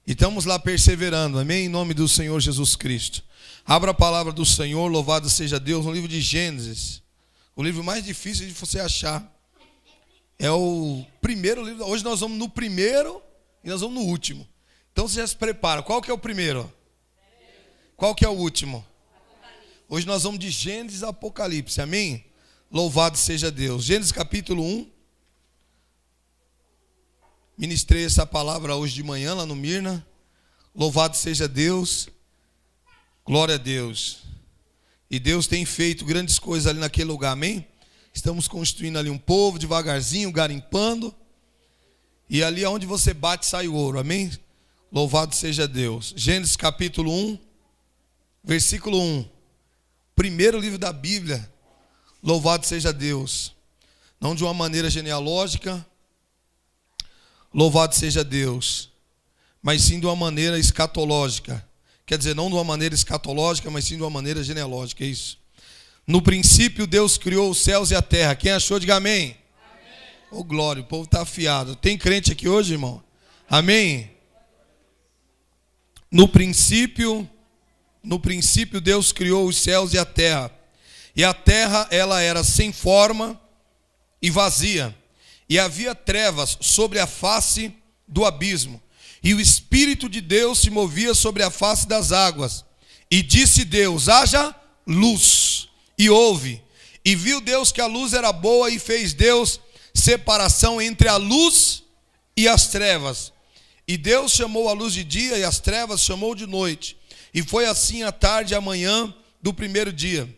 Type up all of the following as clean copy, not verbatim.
E estamos lá perseverando, amém? Em nome do Senhor Jesus Cristo. Abra a palavra do Senhor, louvado seja Deus, no livro de Gênesis. O livro mais difícil de você achar. É o primeiro livro. Hoje nós vamos no primeiro e nós vamos no último. Então você já se prepara. Qual que é o primeiro? Qual que é o último? Hoje nós vamos de Gênesis a Apocalipse, amém? Louvado seja Deus. Gênesis capítulo 1. Ministrei essa palavra hoje de manhã lá no Mirna. Louvado seja Deus. Glória a Deus. E Deus tem feito grandes coisas ali naquele lugar, amém? Estamos constituindo ali um povo, devagarzinho, garimpando. E ali onde você bate sai o ouro, amém? Louvado seja Deus. Gênesis capítulo 1, versículo 1. Primeiro livro da Bíblia. Louvado seja Deus. Não de uma maneira genealógica. Louvado seja Deus. Mas sim de uma maneira escatológica. Quer dizer, não de uma maneira escatológica, mas sim de uma maneira genealógica, é isso. No princípio Deus criou os céus e a terra. Quem achou, diga amém. Ô glória, o povo está afiado. Tem crente aqui hoje, irmão? Amém? No princípio Deus criou os céus e a terra. E a terra, ela era sem forma e vazia. E havia trevas sobre a face do abismo. E o Espírito de Deus se movia sobre a face das águas. E disse Deus, haja luz. E houve. E viu Deus que a luz era boa e fez Deus separação entre a luz e as trevas. E Deus chamou a luz de dia e as trevas chamou de noite. E foi assim a tarde e a manhã do primeiro dia.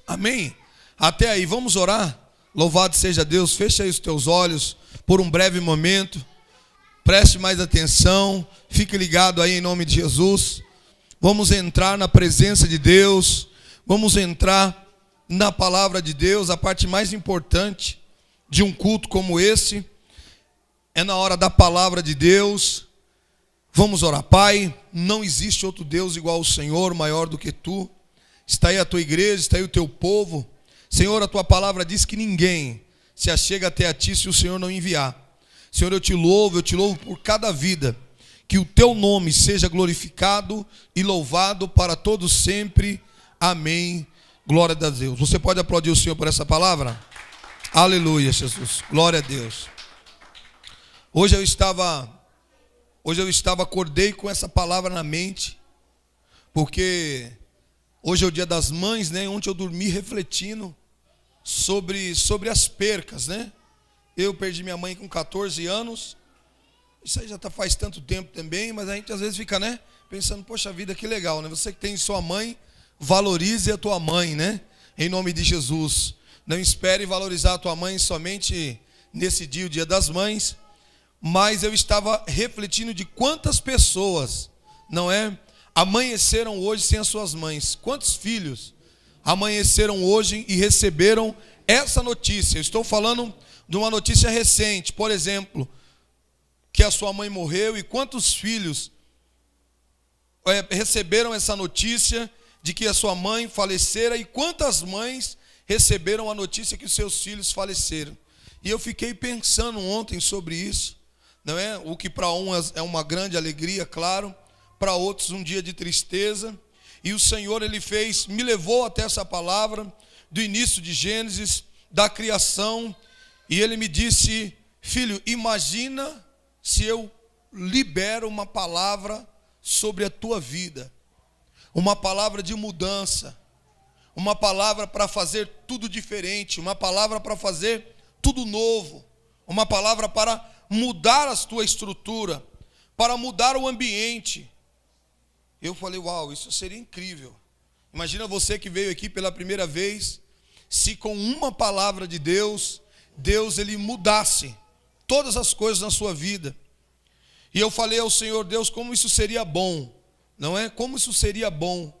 Amém? Até aí, vamos orar? Louvado seja Deus. Fecha aí os teus olhos por um breve momento. Preste mais atenção, fique ligado aí em nome de Jesus. Vamos entrar na presença de Deus, vamos entrar na palavra de Deus. A parte mais importante de um culto como esse é na hora da palavra de Deus. Vamos orar. Pai, não existe outro Deus igual ao Senhor, maior do que Tu. Está aí a Tua igreja, está aí o Teu povo. Senhor, a Tua palavra diz que ninguém se achega até a Ti se o Senhor não enviar. Senhor, eu te louvo por cada vida, que o teu nome seja glorificado e louvado para todos sempre, amém, glória a Deus. Você pode aplaudir o Senhor por essa palavra? Aleluia, Jesus, glória a Deus. Hoje eu acordei com essa palavra na mente, porque hoje é o dia das mães, né? Ontem eu dormi refletindo sobre as percas, né? Eu perdi minha mãe com 14 anos. Isso aí já faz tanto tempo também, mas a gente às vezes fica, né, pensando, poxa vida, que legal, né? Você que tem sua mãe, valorize a tua mãe, né? Em nome de Jesus. Não espere valorizar a tua mãe somente nesse dia, o Dia das Mães. Mas eu estava refletindo de quantas pessoas, não é, amanheceram hoje sem as suas mães. Quantos filhos amanheceram hoje e receberam essa notícia? Eu estou falando de uma notícia recente, por exemplo, que a sua mãe morreu, e quantos filhos receberam essa notícia de que a sua mãe falecera, e quantas mães receberam a notícia que os seus filhos faleceram. E eu fiquei pensando ontem sobre isso, não é? O que para uns é uma grande alegria, claro, para outros um dia de tristeza. E o Senhor, Ele me levou até essa palavra do início de Gênesis, da criação. E Ele me disse, filho, imagina se eu libero uma palavra sobre a tua vida. Uma palavra de mudança. Uma palavra para fazer tudo diferente. Uma palavra para fazer tudo novo. Uma palavra para mudar a tua estrutura. Para mudar o ambiente. Eu falei, uau, isso seria incrível. Imagina você que veio aqui pela primeira vez, se com uma palavra de Deus, Ele mudasse todas as coisas na sua vida. E eu falei ao Senhor, Deus, como isso seria bom, não é? Como isso seria bom.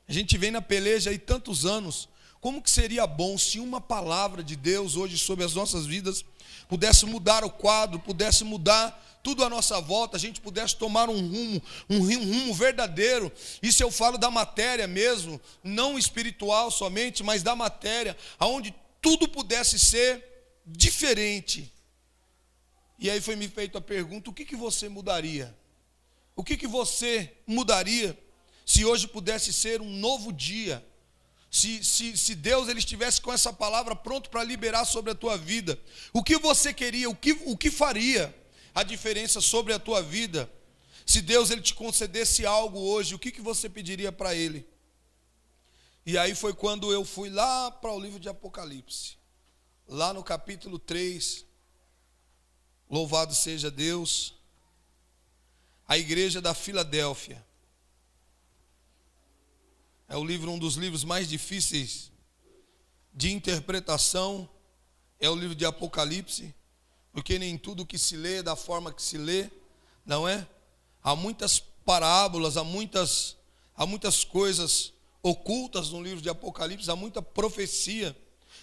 A gente vem na peleja aí tantos anos. Como que seria bom se uma palavra de Deus hoje sobre as nossas vidas pudesse mudar o quadro, pudesse mudar tudo à nossa volta, a gente pudesse tomar um rumo verdadeiro. Isso eu falo da matéria mesmo, não espiritual somente, mas da matéria, aonde tudo pudesse ser diferente. E aí foi me feita a pergunta, o que você mudaria? O que você mudaria se hoje pudesse ser um novo dia? Se Deus ele estivesse com essa palavra pronto para liberar sobre a tua vida, o que você queria, o que faria a diferença sobre a tua vida? Se Deus ele te concedesse algo hoje, o que você pediria para Ele? E aí foi quando eu fui lá para o livro de Apocalipse, lá no capítulo 3, louvado seja Deus, a igreja da Filadélfia. É um dos livros mais difíceis de interpretação, é o livro de Apocalipse, porque nem tudo que se lê é da forma que se lê, não é? Há muitas parábolas, há muitas coisas ocultas no livro de Apocalipse, há muita profecia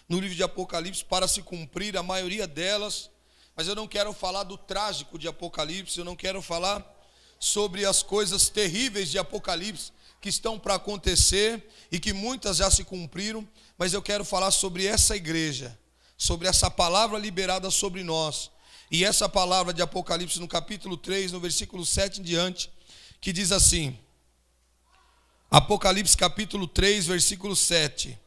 no livro de Apocalipse para se cumprir, a maioria delas, mas eu não quero falar do trágico de Apocalipse, eu não quero falar sobre as coisas terríveis de Apocalipse, que estão para acontecer e que muitas já se cumpriram, mas eu quero falar sobre essa igreja, sobre essa palavra liberada sobre nós. E essa palavra de Apocalipse no capítulo 3, no versículo 7 em diante, que diz assim, Apocalipse capítulo 3, versículo 7.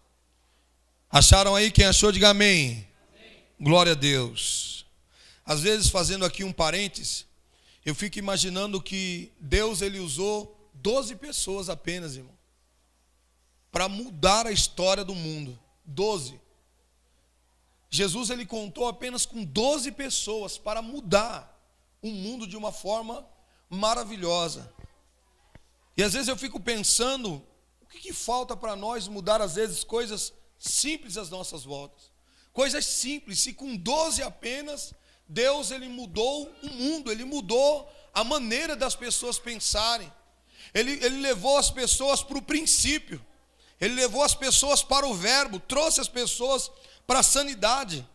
Acharam aí? Quem achou, diga amém. Amém. Glória a Deus. Às vezes, fazendo aqui um parênteses, eu fico imaginando que Deus ele usou 12 pessoas apenas, irmão, para mudar a história do mundo. 12. Jesus ele contou apenas com 12 pessoas para mudar o mundo de uma forma maravilhosa. E às vezes eu fico pensando, o que falta para nós mudar às vezes coisas simples às nossas voltas? Coisas simples, se com 12 apenas, Deus ele mudou o mundo, ele mudou a maneira das pessoas pensarem. Ele levou as pessoas para o princípio, ele levou as pessoas para o verbo, trouxe as pessoas para a sanidade.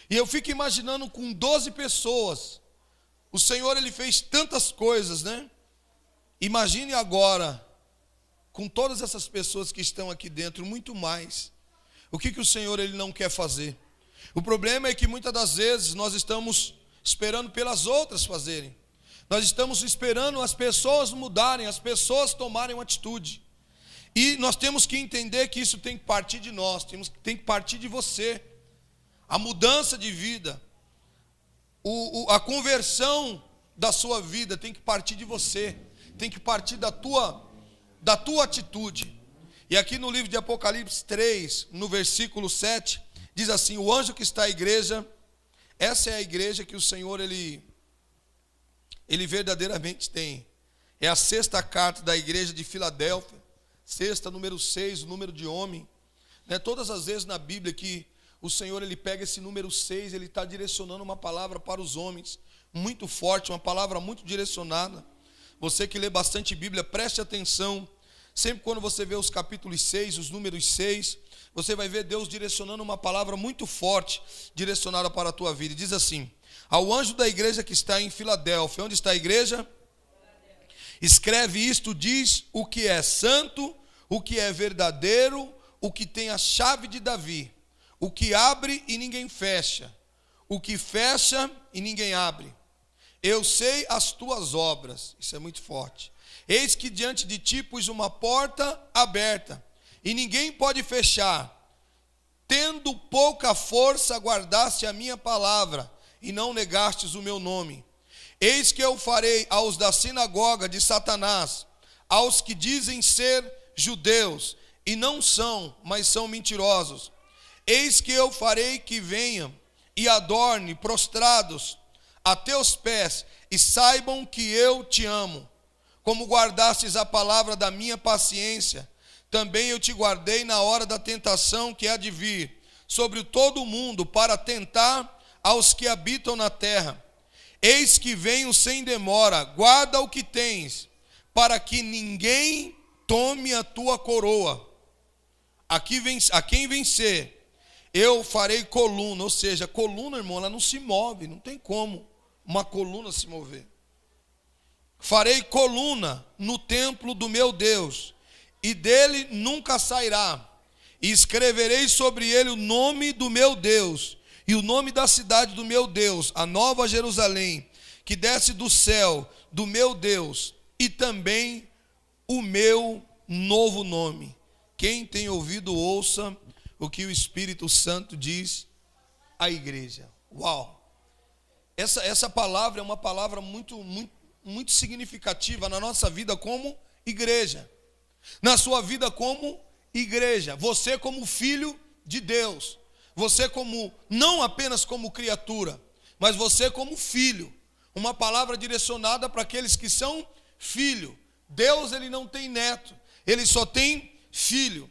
E eu fico imaginando com 12 pessoas, o Senhor ele fez tantas coisas, né? Imagine agora, com todas essas pessoas que estão aqui dentro, muito mais. O que o Senhor ele não quer fazer? O problema é que muitas das vezes nós estamos esperando pelas outras fazerem. Nós estamos esperando as pessoas mudarem, as pessoas tomarem uma atitude. E nós temos que entender que isso tem que partir de nós, tem que partir de você. A mudança de vida, a conversão da sua vida tem que partir de você, tem que partir da tua atitude. E aqui no livro de Apocalipse 3, no versículo 7, diz assim, o anjo que está à igreja, essa é a igreja que o Senhor ele verdadeiramente tem. É a 6ª carta da igreja de Filadélfia, 6ª, número 6, o número de homem. Todas as vezes na Bíblia que o Senhor ele pega esse número 6, ele está direcionando uma palavra para os homens, muito forte, uma palavra muito direcionada. Você que lê bastante Bíblia, preste atenção. Sempre quando você vê os capítulos 6, os números 6, você vai ver Deus direcionando uma palavra muito forte, direcionada para a tua vida. E diz assim, ao anjo da igreja que está em Filadélfia. Onde está a igreja? Escreve isto, diz o que é santo, o que é verdadeiro, o que tem a chave de Davi, o que abre e ninguém fecha, o que fecha e ninguém abre. Eu sei as tuas obras, isso é muito forte. Eis que diante de ti pus uma porta aberta, e ninguém pode fechar. Tendo pouca força, guardaste a minha palavra, e não negastes o meu nome. Eis que eu farei aos da sinagoga de Satanás, aos que dizem ser judeus, e não são, mas são mentirosos. Eis que eu farei que venham e adorne prostrados a teus pés, e saibam que eu te amo. Como guardastes a palavra da minha paciência, também eu te guardei na hora da tentação que há de vir sobre todo o mundo, para tentar aos que habitam na terra. Eis que venho sem demora, guarda o que tens, para que ninguém tome a tua coroa. A quem vencer, eu farei coluna. Ou seja, coluna, irmão, ela não se move, não tem como uma coluna se mover. Farei coluna no templo do meu Deus, e dele nunca sairá. E escreverei sobre ele o nome do meu Deus, e o nome da cidade do meu Deus, a nova Jerusalém, que desce do céu do meu Deus, e também o meu novo nome. Quem tem ouvido, ouça o que o Espírito Santo diz à igreja. Uau! Essa palavra é uma palavra muito significativa na nossa vida como igreja. Na sua vida como igreja. Você como filho de Deus. Você como, não apenas como criatura, mas você como filho. Uma palavra direcionada para aqueles que são filho. Deus, ele não tem neto, ele só tem filho.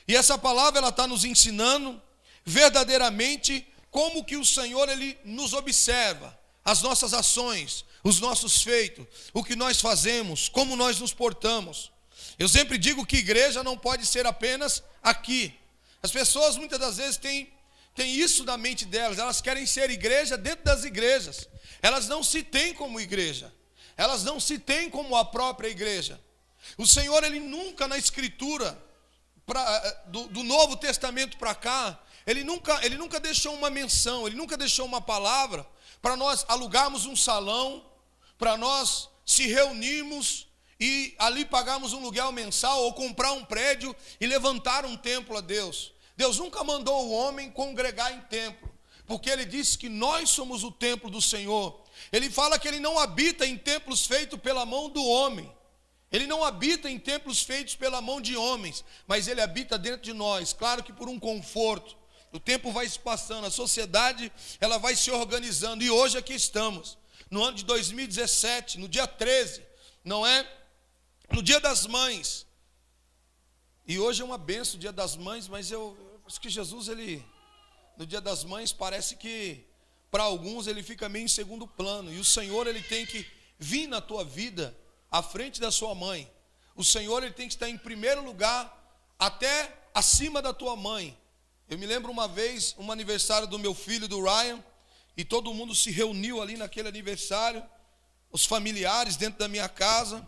E essa palavra, ela está nos ensinando verdadeiramente como que o Senhor, ele nos observa, as nossas ações, os nossos feitos, o que nós fazemos, como nós nos portamos. Eu sempre digo que igreja não pode ser apenas aqui. As pessoas muitas das vezes têm isso na mente delas, elas querem ser igreja dentro das igrejas. Elas não se têm como igreja, elas não se têm como a própria igreja. O Senhor, ele nunca na escritura, do Novo Testamento para cá, ele nunca deixou uma menção, ele nunca deixou uma palavra para nós alugarmos um salão, para nós se reunirmos e ali pagarmos um aluguel mensal ou comprar um prédio e levantar um templo a Deus. Deus nunca mandou o homem congregar em templo, porque ele disse que nós somos o templo do Senhor. Ele fala que ele não habita em templos feitos pela mão do homem. Ele não habita em templos feitos pela mão de homens, mas ele habita dentro de nós, claro que por um conforto. O tempo vai se passando, a sociedade, ela vai se organizando, e hoje aqui estamos, no ano de 2017, no dia 13, não é? No dia das mães. E hoje é uma benção o dia das mães, mas eu acho que Jesus, ele, no dia das mães, parece que para alguns ele fica meio em segundo plano, e o Senhor, ele tem que vir na tua vida à frente da sua mãe. O Senhor, ele tem que estar em primeiro lugar, até acima da tua mãe. Eu me lembro uma vez, um aniversário do meu filho, do Ryan, e todo mundo se reuniu ali naquele aniversário, os familiares dentro da minha casa,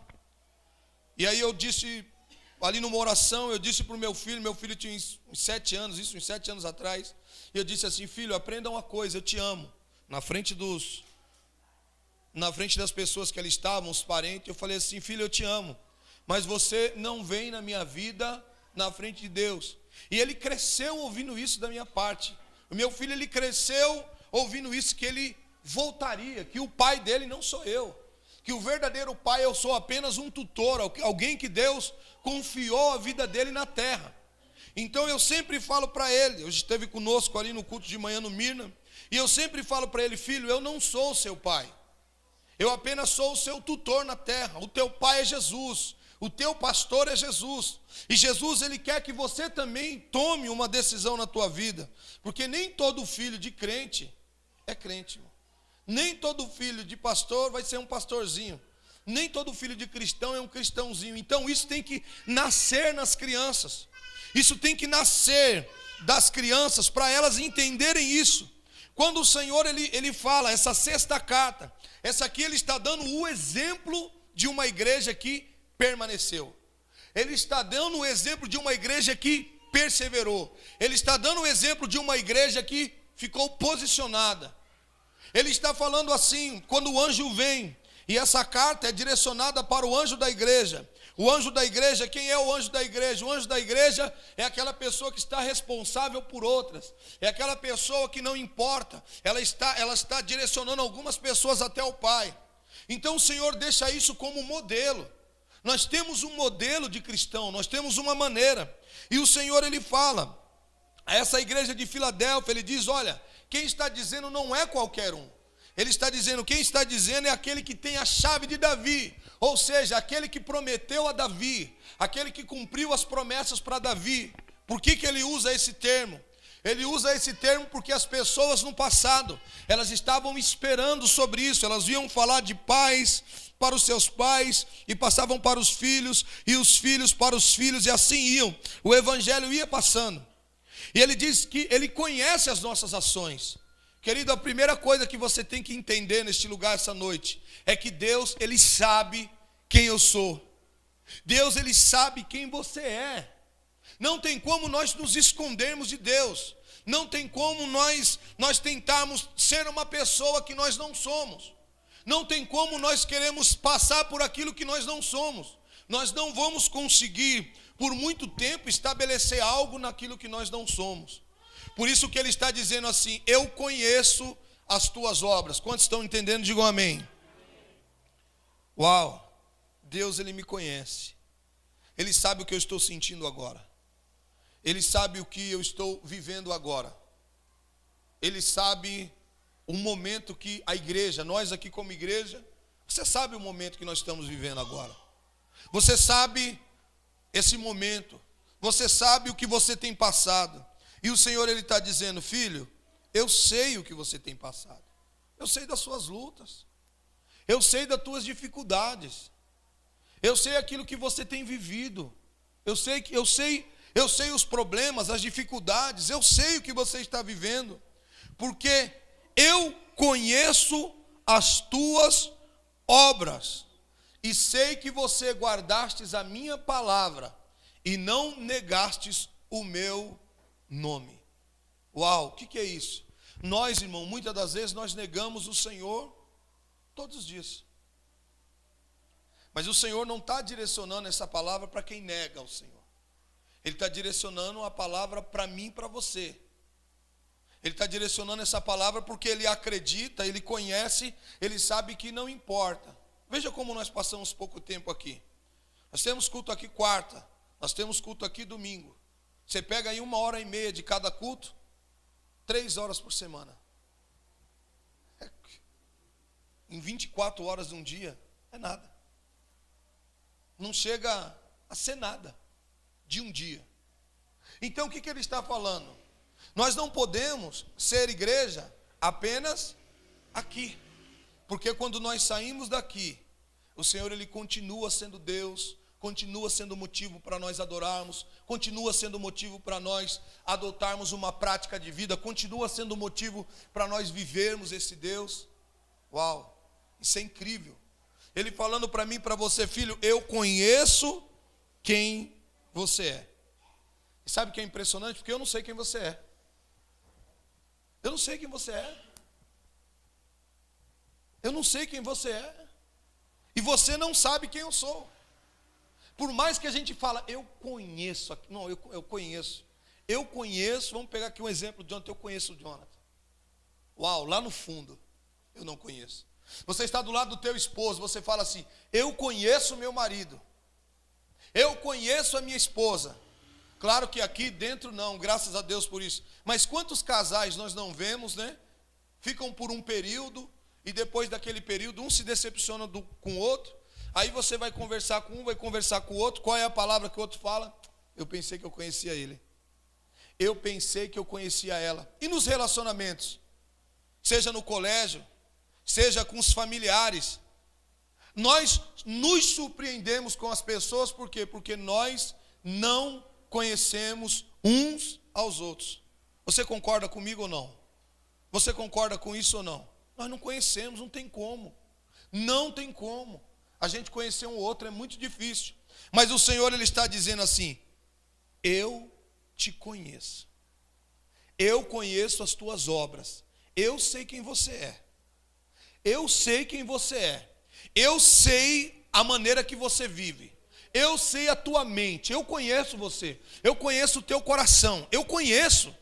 e aí eu disse, ali numa oração, eu disse para o meu filho tinha uns 7 anos, isso uns 7 anos atrás, e eu disse assim: filho, aprenda uma coisa, eu te amo. Na frente das pessoas que ali estavam, os parentes, eu falei assim: filho, eu te amo, mas você não vem na minha vida na frente de Deus. E ele cresceu ouvindo isso da minha parte. O meu filho, ele cresceu ouvindo isso, que ele voltaria, que o pai dele não sou eu, que o verdadeiro pai, eu sou apenas um tutor, alguém que Deus confiou a vida dele na terra. Então eu sempre falo para ele, hoje esteve conosco ali no culto de manhã no Mirna, e eu sempre falo para ele: filho, eu não sou o seu pai, eu apenas sou o seu tutor na terra. O teu pai é Jesus, o teu pastor é Jesus, e Jesus, ele quer que você também tome uma decisão na tua vida, porque nem todo filho de crente é crente, irmão. Nem todo filho de pastor vai ser um pastorzinho, nem todo filho de cristão é um cristãozinho. Então isso tem que nascer nas crianças, isso tem que nascer das crianças, para elas entenderem isso. Quando o Senhor, ele fala, essa sexta carta, essa aqui ele está dando o exemplo de uma igreja que permaneceu. Ele está dando o exemplo de uma igreja que perseverou. Ele está dando o exemplo de uma igreja que ficou posicionada. Ele está falando assim, quando o anjo vem, e essa carta é direcionada para o anjo da igreja. O anjo da igreja, quem é o anjo da igreja? O anjo da igreja é aquela pessoa que está responsável por outras. É aquela pessoa que não importa, ela está direcionando algumas pessoas até o Pai. Então o Senhor deixa isso como modelo. Nós temos um modelo de cristão, nós temos uma maneira. E o Senhor, ele fala a essa igreja de Filadélfia, ele diz: olha, quem está dizendo não é qualquer um. Ele está dizendo, quem está dizendo é aquele que tem a chave de Davi, ou seja, aquele que prometeu a Davi, aquele que cumpriu as promessas para Davi. Por que ele usa esse termo? Ele usa esse termo porque as pessoas no passado, elas estavam esperando sobre isso, elas iam falar de pais para os seus pais, e passavam para os filhos, e os filhos para os filhos, e assim iam, o evangelho ia passando. E ele diz que ele conhece as nossas ações. Querido, a primeira coisa que você tem que entender neste lugar essa noite é que Deus, ele sabe quem eu sou. Deus, ele sabe quem você é. Não tem como nós nos escondermos de Deus. Não tem como nós tentarmos ser uma pessoa que nós não somos. Não tem como nós queremos passar por aquilo que nós não somos. Nós não vamos conseguir, por muito tempo, estabelecer algo naquilo que nós não somos. Por isso que ele está dizendo assim: eu conheço as tuas obras. Quantos estão entendendo? Digam amém. Uau! Deus, ele me conhece. Ele sabe o que eu estou sentindo agora. Ele sabe o que eu estou vivendo agora. Ele sabe o momento que a igreja, nós aqui como igreja, você sabe o momento que nós estamos vivendo agora. Você sabe esse momento. Você sabe o que você tem passado. E o Senhor, ele está dizendo: filho, eu sei o que você tem passado. Eu sei das suas lutas. Eu sei das tuas dificuldades. Eu sei aquilo que você tem vivido. Eu sei os problemas, as dificuldades. Eu sei o que você está vivendo. Porque eu conheço as tuas obras. E sei que você guardastes a minha palavra e não negastes o meu nome. Uau, o que é isso? Nós, irmão, muitas das vezes nós negamos o Senhor todos os dias. Mas o Senhor não está direcionando essa palavra para quem nega o Senhor. Ele está direcionando a palavra para mim e para você. Ele está direcionando essa palavra porque ele acredita, ele conhece, ele sabe que não importa. Veja como nós passamos pouco tempo aqui. Nós temos culto aqui quarta, nós temos culto aqui domingo. Você pega aí 1h30 de cada culto, 3 horas por semana. Em 24 horas de um dia, é nada. Não chega a ser nada de um dia. Então o que ele está falando? Nós não podemos ser igreja apenas aqui. Porque quando nós saímos daqui, o Senhor, ele continua sendo Deus, continua sendo motivo para nós adorarmos, continua sendo motivo para nós adotarmos uma prática de vida, continua sendo motivo para nós vivermos esse Deus. Uau, isso é incrível. Ele falando para mim e para você: filho, eu conheço quem você é. E sabe o que é impressionante? Porque eu não sei quem você é. Eu não sei quem você é. Eu não sei quem você é. E você não sabe quem eu sou. Por mais que a gente fala, eu conheço. Não, eu conheço. Eu conheço, vamos pegar aqui um exemplo de Jonathan. Eu conheço o Jonathan. Uau, lá no fundo, eu não conheço. Você está do lado do teu esposo, você fala assim: eu conheço o meu marido. Eu conheço a minha esposa. Claro que aqui dentro não, graças a Deus por isso. Mas quantos casais nós não vemos, né? Ficam por um período e depois daquele período um se decepciona com o outro. Aí você vai conversar com um, vai conversar com o outro. Qual é a palavra que o outro fala? Eu pensei que eu conhecia ele. Eu pensei que eu conhecia ela. E nos relacionamentos? Seja no colégio, seja com os familiares. Nós nos surpreendemos com as pessoas, por quê? Porque nós não conhecemos uns aos outros. Você concorda comigo ou não? Você concorda com isso ou não? Nós não conhecemos, não tem como. Não tem como. A gente conhecer um outro é muito difícil. Mas o Senhor, ele está dizendo assim: eu te conheço. Eu conheço as tuas obras. Eu sei quem você é. Eu sei quem você é. Eu sei a maneira que você vive. Eu sei a tua mente. Eu conheço você. Eu conheço o teu coração. Eu conheço.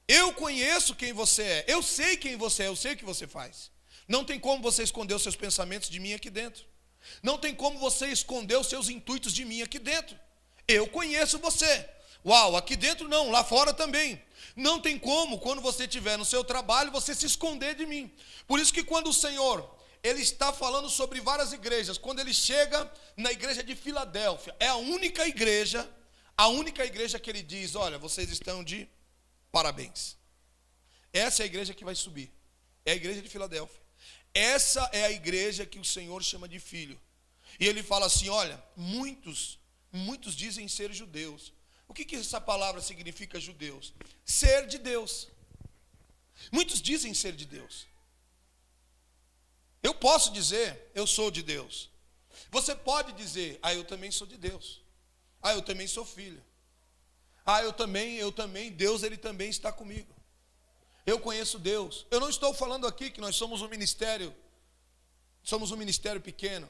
Eu conheço quem você é. Eu sei quem você é. Eu sei o que você faz. Não tem como você esconder os seus pensamentos de mim aqui dentro. Não tem como você esconder os seus intuitos de mim aqui dentro. Eu conheço você. Uau, aqui dentro não, lá fora também. Não tem como, quando você estiver no seu trabalho, você se esconder de mim. Por isso que quando o Senhor, ele está falando sobre várias igrejas, quando ele chega na igreja de Filadélfia, é a única igreja que ele diz: olha, vocês estão de parabéns. Essa é a igreja que vai subir. É a igreja de Filadélfia. Essa é a igreja que o Senhor chama de filho. E ele fala assim: olha, muitos dizem ser judeus. O que essa palavra significa, judeus? Ser de Deus. Muitos dizem ser de Deus. Eu posso dizer, eu sou de Deus. Você pode dizer, eu também sou de Deus. Eu também sou filho. Eu também, Deus, ele também está comigo. Eu conheço Deus. Eu não estou falando aqui que nós somos um ministério somos um ministério pequeno,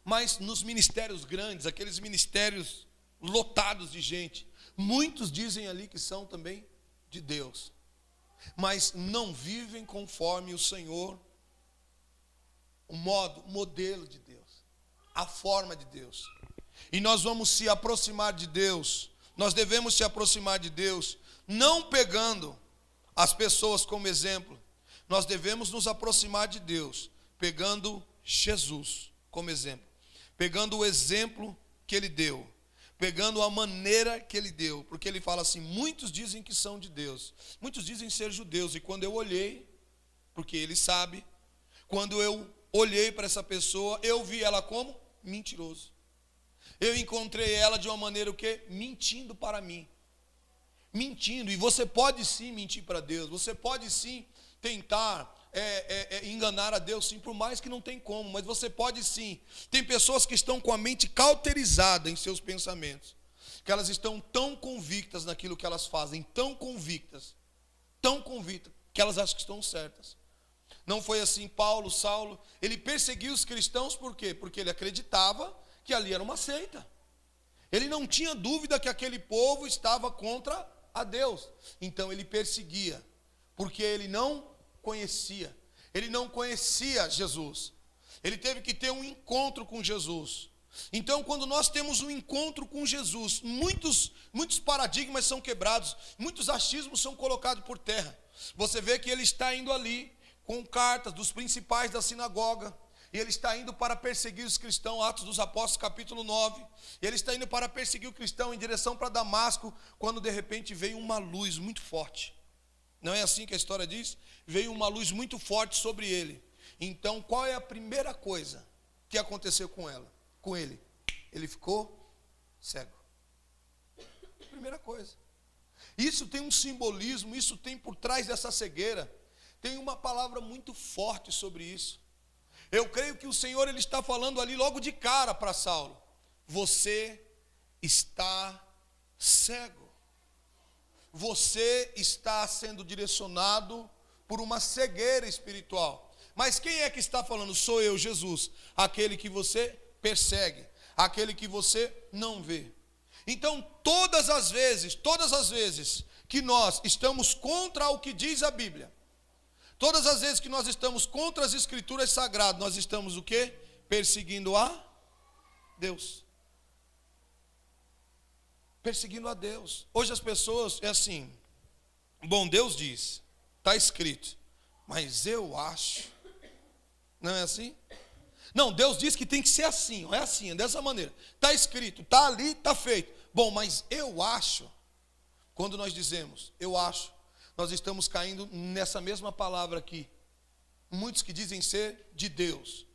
mas nos ministérios grandes, aqueles ministérios lotados de gente, muitos dizem ali que são também de Deus, mas não vivem conforme o Senhor, o modelo de Deus, a forma de Deus. E nós vamos se aproximar de Deus, nós devemos se aproximar de Deus, não pegando as pessoas como exemplo, nós devemos nos aproximar de Deus, pegando Jesus como exemplo, pegando o exemplo que Ele deu, pegando a maneira que Ele deu, porque Ele fala assim, muitos dizem que são de Deus, muitos dizem ser judeus, e quando eu olhei, porque Ele sabe, quando eu olhei para essa pessoa, eu vi ela como mentiroso, eu encontrei ela de uma maneira o quê? Mentindo para mim, mentindo, e você pode sim mentir para Deus, você pode sim tentar enganar a Deus, sim, por mais que não tem como, mas você pode sim. Tem pessoas que estão com a mente cauterizada em seus pensamentos, que elas estão tão convictas naquilo que elas fazem, tão convictas, que elas acham que estão certas. Não foi assim Saulo, ele perseguiu os cristãos, por quê? Porque ele acreditava que ali era uma seita, ele não tinha dúvida que aquele povo estava contra a Deus, então ele perseguia, porque ele não conhecia Jesus, ele teve que ter um encontro com Jesus. Então, quando nós temos um encontro com Jesus, muitos paradigmas são quebrados, muitos achismos são colocados por terra. Você vê que ele está indo ali com cartas dos principais da sinagoga, e ele está indo para perseguir os cristãos, Atos dos Apóstolos capítulo 9, ele está indo para perseguir o cristão em direção para Damasco, quando de repente veio uma luz muito forte. Não é assim que a história diz? Veio uma luz muito forte sobre ele. Então, qual é a primeira coisa que aconteceu com ele? Ele ficou cego. Primeira coisa. Isso tem um simbolismo, isso tem por trás dessa cegueira, tem uma palavra muito forte sobre isso. Eu creio que o Senhor ele está falando ali logo de cara para Saulo. Você está cego. Você está sendo direcionado por uma cegueira espiritual. Mas quem é que está falando? Sou eu, Jesus, aquele que você persegue, aquele que você não vê. Então, todas as vezes que nós estamos contra o que diz a Bíblia, todas as vezes que nós estamos contra as Escrituras Sagradas, nós estamos o quê? Perseguindo a Deus. Perseguindo a Deus. Hoje as pessoas, é assim, bom, Deus diz, está escrito, mas eu acho, não é assim? Não, Deus diz que tem que ser assim, não é assim, é dessa maneira, está escrito, está ali, está feito, bom, mas eu acho, quando nós dizemos, eu acho, nós estamos caindo nessa mesma palavra aqui, muitos que dizem ser de Deus,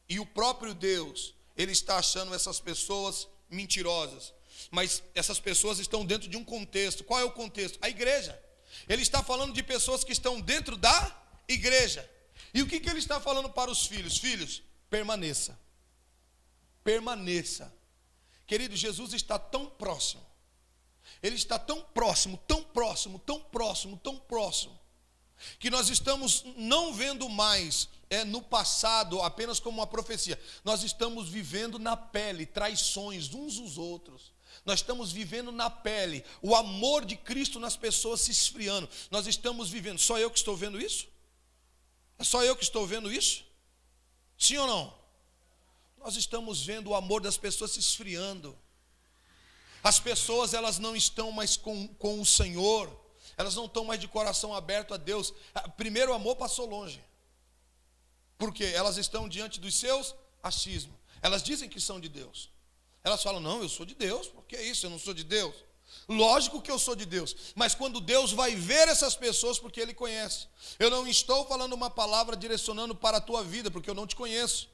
e o próprio Deus, ele está achando essas pessoas mentirosas, mas essas pessoas estão dentro de um contexto. Qual é o contexto? A igreja. Ele está falando de pessoas que estão dentro da igreja. E o que ele está falando para os filhos? Filhos, permaneça. Permaneça. Querido, Jesus está tão próximo. Ele está tão próximo, tão próximo, tão próximo, tão próximo, que nós estamos não vendo mais no passado apenas como uma profecia. Nós estamos vivendo na pele traições uns aos outros. Nós estamos vivendo na pele o amor de Cristo nas pessoas se esfriando. Nós estamos vivendo. Só eu que estou vendo isso? É só eu que estou vendo isso? Sim ou não? Nós estamos vendo o amor das pessoas se esfriando. As pessoas, elas não estão mais com o Senhor. Elas não estão mais de coração aberto a Deus. Primeiro o amor passou longe. Porque elas estão diante dos seus achismos. Elas dizem que são de Deus. Elas falam, não, eu sou de Deus. Por que isso? Eu não sou de Deus. Lógico que eu sou de Deus. Mas quando Deus vai ver essas pessoas, porque Ele conhece. Eu não estou falando uma palavra direcionando para a tua vida, porque eu não te conheço.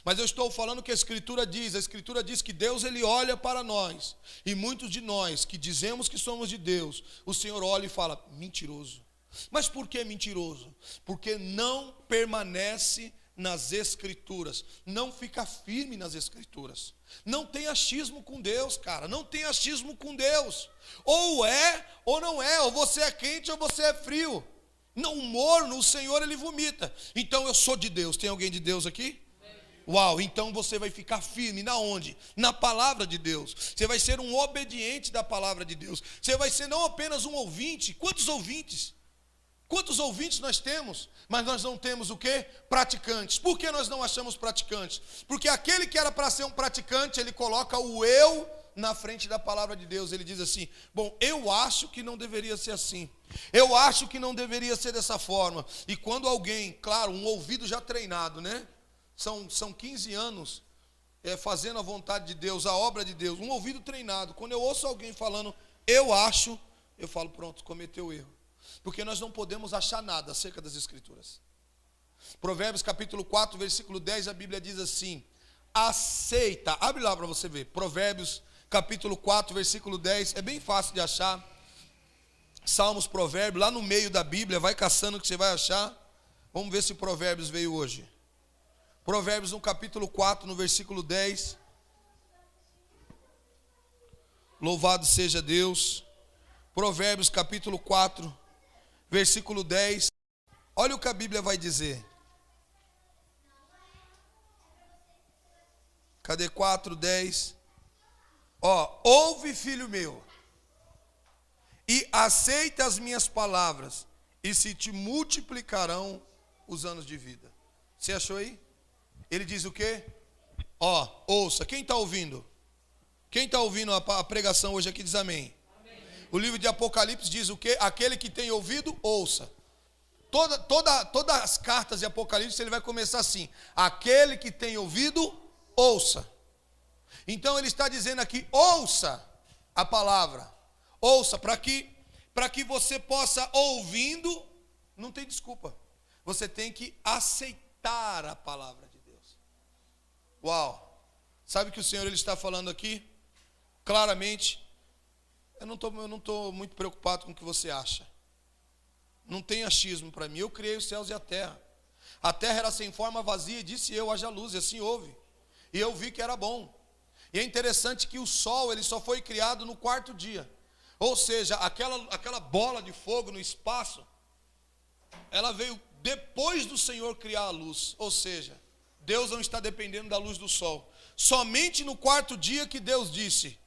Mas eu estou falando que a Escritura diz que Deus ele olha para nós, e muitos de nós que dizemos que somos de Deus, o Senhor olha e fala, mentiroso. Mas por que mentiroso? Porque não permanece nas Escrituras, não fica firme nas Escrituras, não tem achismo com Deus, cara, não tem achismo com Deus, ou é ou não é, ou você é quente ou você é frio, Não, morno, o Senhor, Ele vomita. Então eu sou de Deus. Tem alguém de Deus aqui? Uau, então você vai ficar firme, na onde? Na palavra de Deus. Você vai ser um obediente da palavra de Deus. Você vai ser não apenas um ouvinte. Quantos ouvintes? Quantos ouvintes nós temos? Mas nós não temos o quê? Praticantes. Por que nós não achamos praticantes? Porque aquele que era para ser um praticante, ele coloca o eu na frente da palavra de Deus. Ele diz assim: bom, eu acho que não deveria ser assim. Eu acho que não deveria ser dessa forma. E quando alguém, claro, um ouvido já treinado, né? São 15 anos fazendo a vontade de Deus, a obra de Deus, um ouvido treinado. Quando eu ouço alguém falando, eu acho, eu falo, pronto, cometeu erro. Porque nós não podemos achar nada acerca das Escrituras. Provérbios capítulo 4, versículo 10, a Bíblia diz assim: aceita, abre lá para você ver, Provérbios capítulo 4, versículo 10, é bem fácil de achar. Salmos, Provérbios, lá no meio da Bíblia, vai caçando que você vai achar. Vamos ver se Provérbios veio hoje. Provérbios no capítulo 4, no versículo 10. Louvado seja Deus. Provérbios capítulo 4, versículo 10. Olha o que a Bíblia vai dizer. Cadê 4, 10? Ouve, filho meu, e aceita as minhas palavras, e se te multiplicarão os anos de vida. Você achou aí? Ele diz o quê? Ouça. Quem está ouvindo? Quem está ouvindo a pregação hoje aqui diz amém. Amém. O livro de Apocalipse diz o quê? Aquele que tem ouvido, ouça. Todas as cartas de Apocalipse ele vai começar assim: aquele que tem ouvido, ouça. Então ele está dizendo aqui: ouça a palavra. Ouça, para que você possa, ouvindo, não tem desculpa. Você tem que aceitar a palavra de Deus. Uau! Sabe o que o Senhor ele está falando aqui? Claramente, eu não estou muito preocupado com o que você acha. Não tem achismo para mim. Eu criei os céus e a terra. A terra era sem forma, vazia, e disse eu, haja luz, e assim houve. E eu vi que era bom. E é interessante que o sol ele só foi criado no quarto dia. Ou seja, aquela bola de fogo no espaço, ela veio depois do Senhor criar a luz. Ou seja, Deus não está dependendo da luz do sol. Somente no quarto dia que Deus disse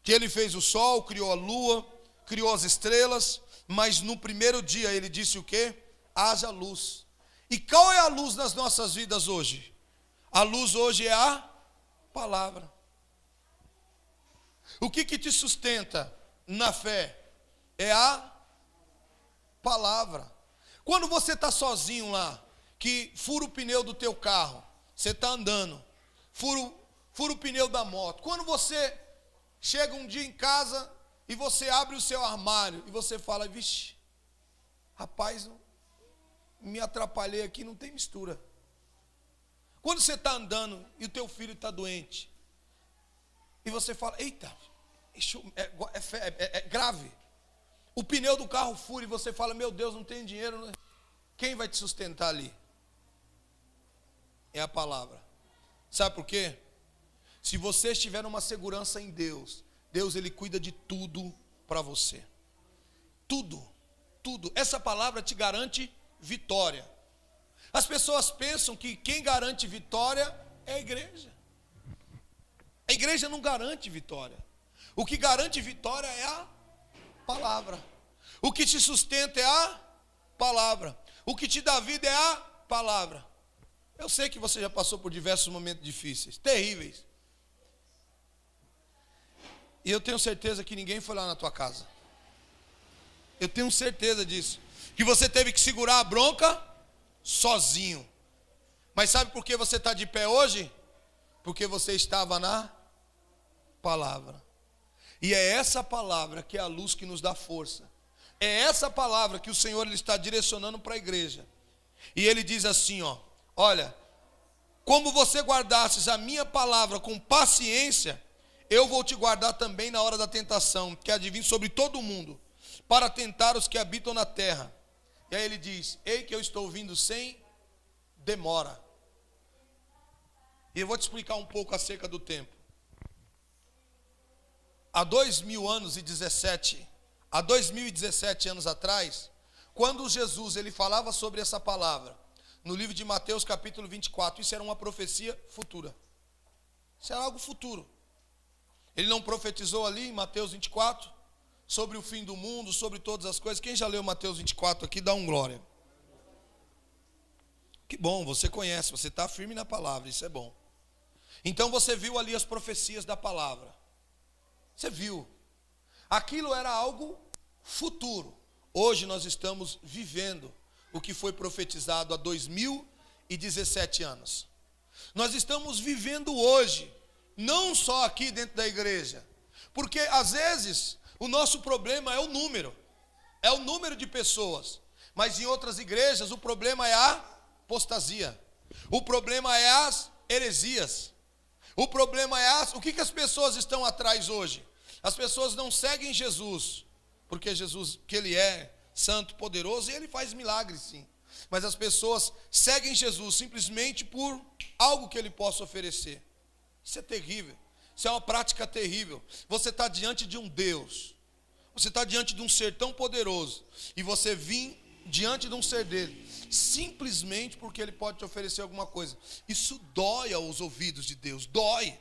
que Ele fez o sol, criou a lua, criou as estrelas. Mas no primeiro dia Ele disse o quê? Haja luz. E qual é a luz nas nossas vidas hoje? A luz hoje é a palavra. O que te sustenta na fé? É a palavra. Quando você está sozinho lá, que fura o pneu do teu carro, você está andando, fura o pneu da moto. Quando você chega um dia em casa e você abre o seu armário e você fala: vixe, rapaz, me atrapalhei aqui, não tem mistura. Quando você está andando e o teu filho está doente, e você fala: eita, isso é grave. O pneu do carro fura e você fala: meu Deus, não tem dinheiro, né? Quem vai te sustentar ali? É a palavra. Sabe por quê? Se você estiver numa segurança em Deus, Deus ele cuida de tudo para você. Tudo, tudo. Essa palavra te garante vitória. As pessoas pensam que quem garante vitória é a igreja. A igreja não garante vitória. O que garante vitória é a palavra. O que te sustenta é a palavra. O que te dá vida é a palavra. Eu sei que você já passou por diversos momentos difíceis, terríveis. E eu tenho certeza que ninguém foi lá na tua casa. Eu tenho certeza disso. Que você teve que segurar a bronca sozinho. Mas sabe por que você está de pé hoje? Porque você estava na palavra. E é essa palavra que é a luz que nos dá força. É essa palavra que o Senhor ele está direcionando para a igreja. E Ele diz assim, olha, como você guardasses a minha palavra com paciência, eu vou te guardar também na hora da tentação, que há de vir sobre todo o mundo, para tentar os que habitam na terra. E aí Ele diz: ei que eu estou vindo sem demora. E eu vou te explicar um pouco acerca do tempo. Há 2017 anos atrás, quando Jesus ele falava sobre essa palavra, no livro de Mateus capítulo 24, isso era uma profecia futura. Isso era algo futuro. Ele não profetizou ali em Mateus 24, sobre o fim do mundo, sobre todas as coisas. Quem já leu Mateus 24 aqui, dá um glória. Que bom, você conhece, você está firme na palavra, isso é bom. Então você viu ali as profecias da palavra. Você viu. Aquilo era algo futuro. Hoje nós estamos vivendo o que foi profetizado há 2017 anos. Nós estamos vivendo hoje, não só aqui dentro da igreja, porque às vezes o nosso problema é o número de pessoas, mas em outras igrejas o problema é a apostasia, o problema é as heresias, o problema é o que as pessoas estão atrás hoje? As pessoas não seguem Jesus, porque Jesus, que ele é santo, poderoso, e ele faz milagres sim, mas as pessoas seguem Jesus simplesmente por algo que ele possa oferecer. Isso é terrível, isso é uma prática terrível. Você está diante de um Deus, você está diante de um ser tão poderoso, e você vem diante de um ser dele, simplesmente porque ele pode te oferecer alguma coisa. Isso dói aos ouvidos de Deus, dói,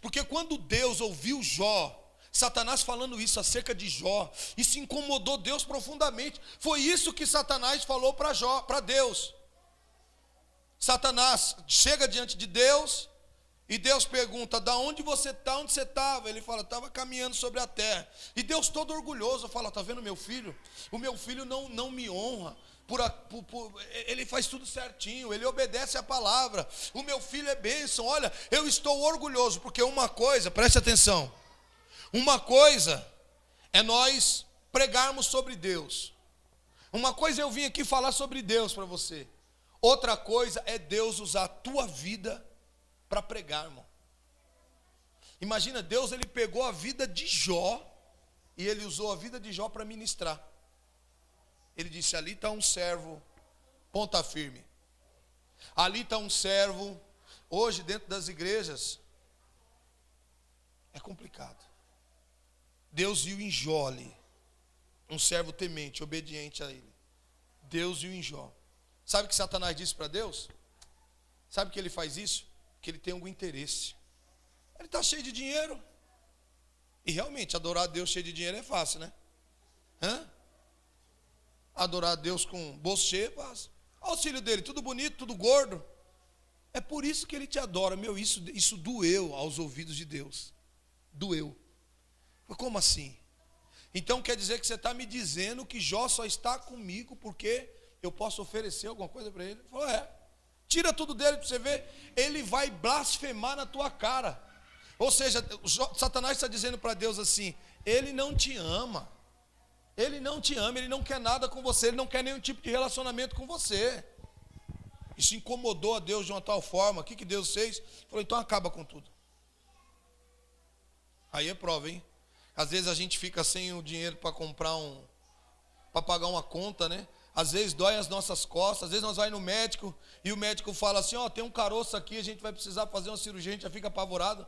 porque quando Deus ouviu Jó, Satanás falando isso acerca de Jó, isso incomodou Deus profundamente. Foi isso que Satanás falou para Deus. Satanás chega diante de Deus, e Deus pergunta: da onde você está, onde você estava? Ele fala: estava caminhando sobre a terra. E Deus todo orgulhoso fala: está vendo meu filho? O meu filho não me honra, ele faz tudo certinho, ele obedece a palavra, o meu filho é bênção. Olha, eu estou orgulhoso, porque uma coisa, preste atenção, uma coisa é nós pregarmos sobre Deus, uma coisa é eu vim aqui falar sobre Deus para você, outra coisa é Deus usar a tua vida para pregar, irmão. Imagina, Deus ele pegou a vida de Jó e ele usou a vida de Jó para ministrar. Ele disse: ali está um servo ponta firme, ali está um servo. Hoje dentro das igrejas é complicado. Deus viu em Jó ali um servo temente, obediente a ele. Deus viu em Jó. Sabe o que Satanás disse para Deus? Sabe que ele faz isso? Que ele tem algum interesse. Ele está cheio de dinheiro. E realmente, adorar a Deus cheio de dinheiro é fácil, né? Adorar a Deus com bolso cheio é fácil. Olha os filhos dele, tudo bonito, tudo gordo. É por isso que ele te adora. Meu, isso doeu aos ouvidos de Deus. Doeu. Mas como assim? Então quer dizer que você está me dizendo que Jó só está comigo porque eu posso oferecer alguma coisa para ele? Ele falou: tira tudo dele para você ver, ele vai blasfemar na tua cara. Ou seja, Satanás está dizendo para Deus assim: ele não te ama, ele não te ama, ele não quer nada com você, ele não quer nenhum tipo de relacionamento com você. Isso incomodou a Deus de uma tal forma. O que Deus fez? Falou: então acaba com tudo. Aí é prova, hein? Às vezes a gente fica sem o dinheiro para para pagar uma conta, né? Às vezes dói as nossas costas, às vezes nós vamos no médico e o médico fala assim: tem um caroço aqui, a gente vai precisar fazer uma cirurgia, a gente já fica apavorado.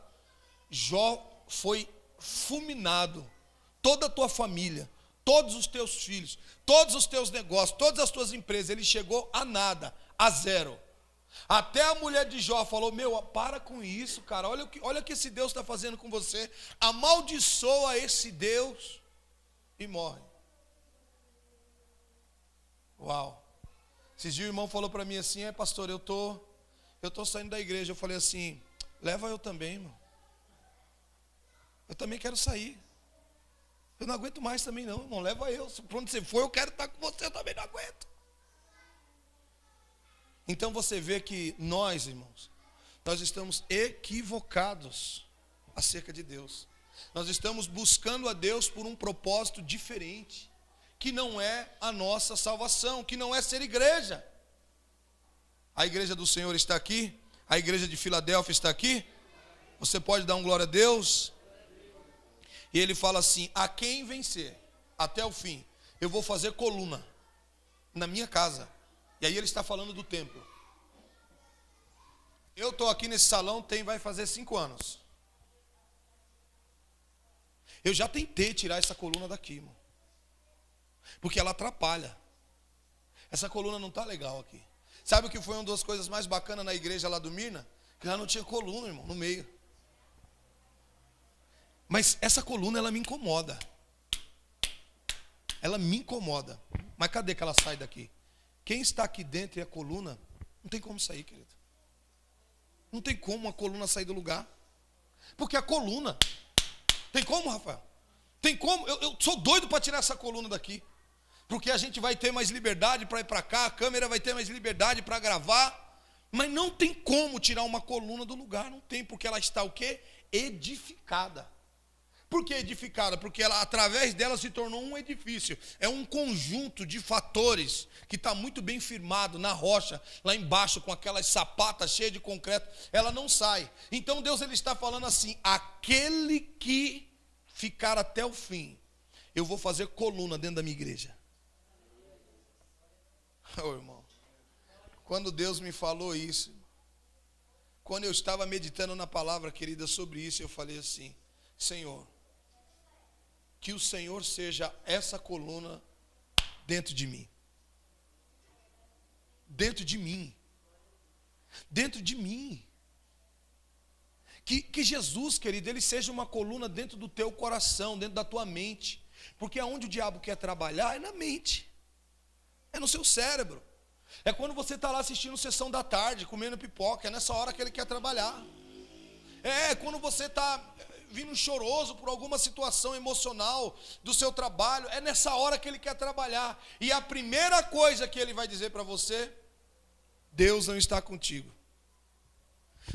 Jó foi fulminado, toda a tua família, todos os teus filhos, todos os teus negócios, todas as tuas empresas, ele chegou a nada, a zero. Até a mulher de Jó falou: meu, para com isso, cara, olha o que esse Deus está fazendo com você, amaldiçoa esse Deus e morre. Uau. Esses dias o irmão falou para mim assim: pastor, eu tô saindo da igreja. Eu falei assim: leva eu também, irmão. Eu também quero sair. Eu não aguento mais também não, irmão, leva eu. Para onde você for, eu quero estar com você, eu também não aguento. Então você vê que nós, irmãos, nós estamos equivocados acerca de Deus. Nós estamos buscando a Deus por um propósito diferente, que não é a nossa salvação, que não é ser igreja. A igreja do Senhor está aqui, a igreja de Filadélfia está aqui. Você pode dar um glória a Deus? E ele fala assim: a quem vencer até o fim, eu vou fazer coluna na minha casa. E aí ele está falando do templo. Eu estou aqui nesse salão, vai fazer 5 anos. Eu já tentei tirar essa coluna daqui, irmão, porque ela atrapalha. Essa coluna não está legal aqui. Sabe o que foi uma das coisas mais bacanas na igreja lá do Mirna? Que lá não tinha coluna, irmão, no meio. Mas essa coluna, ela me incomoda. Ela me incomoda. Mas cadê que ela sai daqui? Quem está aqui dentro e a coluna, não tem como sair, querido. Não tem como a coluna sair do lugar. Porque a coluna, tem como, Rafael? Tem como? Eu sou doido para tirar essa coluna daqui. Porque a gente vai ter mais liberdade para ir para cá, a câmera vai ter mais liberdade para gravar. Mas não tem como tirar uma coluna do lugar, não tem, porque ela está o quê? Edificada. Por que edificada? Porque ela, através dela, se tornou um edifício. É um conjunto de fatores que está muito bem firmado na rocha, lá embaixo, com aquelas sapatas cheias de concreto. Ela não sai. Então Deus, ele está falando assim: aquele que ficar até o fim, eu vou fazer coluna dentro da minha igreja. Oh, irmão, quando Deus me falou isso, quando eu estava meditando na palavra, querida, sobre isso, eu falei assim: Senhor, que o Senhor seja essa coluna dentro de mim. Dentro de mim. Dentro de mim. Que Jesus, querido, ele seja uma coluna dentro do teu coração, dentro da tua mente. Porque aonde o diabo quer trabalhar é na mente. É no seu cérebro. É quando você está lá assistindo sessão da tarde, comendo pipoca. É nessa hora que ele quer trabalhar. É quando você está vindo choroso por alguma situação emocional do seu trabalho, é nessa hora que ele quer trabalhar. E a primeira coisa que ele vai dizer para você: Deus não está contigo.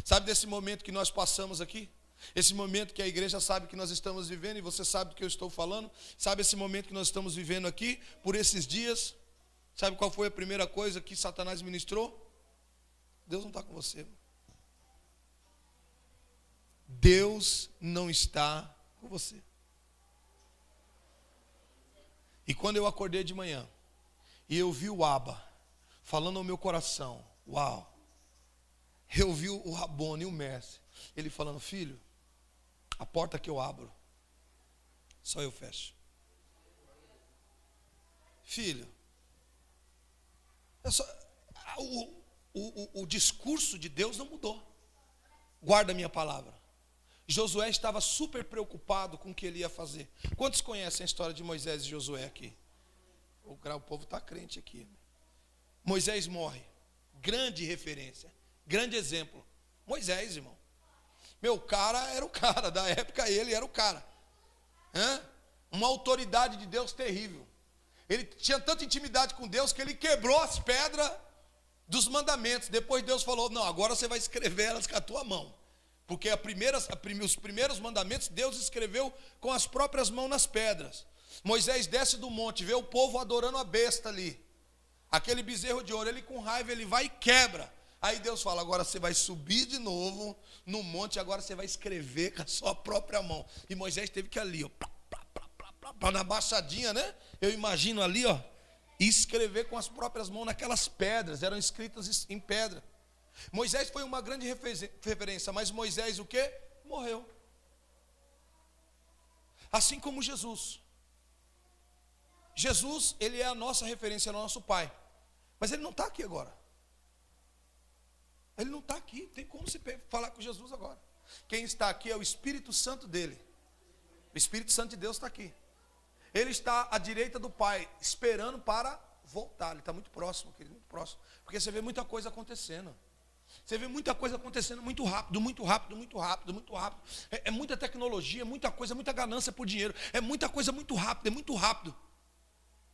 Sabe desse momento que nós passamos aqui? Esse momento que a igreja sabe que nós estamos vivendo, e você sabe do que eu estou falando. Sabe esse momento que nós estamos vivendo aqui, por esses dias? Sabe qual foi a primeira coisa que Satanás ministrou? Deus não está com você. Deus não está com você. E quando eu acordei de manhã e eu vi o Abba falando ao meu coração, uau, eu vi o Rabone e o mestre, ele falando: filho, a porta que eu abro, só eu fecho. Filho, o discurso de Deus não mudou. Guarda a minha palavra. Josué estava super preocupado com o que ele ia fazer. Quantos conhecem a história de Moisés e Josué aqui? O povo está crente aqui. Moisés morre. Grande referência. Grande exemplo. Moisés, irmão. Meu, cara era o cara. Da época ele era o cara. Uma autoridade de Deus terrível. Ele tinha tanta intimidade com Deus que ele quebrou as pedras dos mandamentos. Depois Deus falou: não, agora você vai escrever elas com a tua mão. Porque os primeiros mandamentos Deus escreveu com as próprias mãos nas pedras. Moisés desce do monte, vê o povo adorando a besta ali, aquele bezerro de ouro. Ele, com raiva, ele vai e quebra. Aí Deus fala: agora você vai subir de novo no monte, agora você vai escrever com a sua própria mão. E Moisés teve que ali, ó, na baixadinha, né? Eu imagino ali, ó, escrever com as próprias mãos naquelas pedras. Eram escritas em pedra. Moisés foi uma grande referência, mas Moisés o quê? Morreu. Assim como Jesus. Jesus, ele é a nossa referência, é o nosso Pai. Mas ele não está aqui agora. Ele não está aqui. Tem como se falar com Jesus agora. Quem está aqui é o Espírito Santo dele. O Espírito Santo de Deus está aqui. Ele está à direita do Pai, esperando para voltar. Ele está muito próximo, querido, muito próximo. Porque você vê muita coisa acontecendo. Você vê muita coisa acontecendo muito rápido, muito rápido, muito rápido, muito rápido. É muita tecnologia, muita coisa, muita ganância por dinheiro. É muita coisa muito rápido, é muito rápido.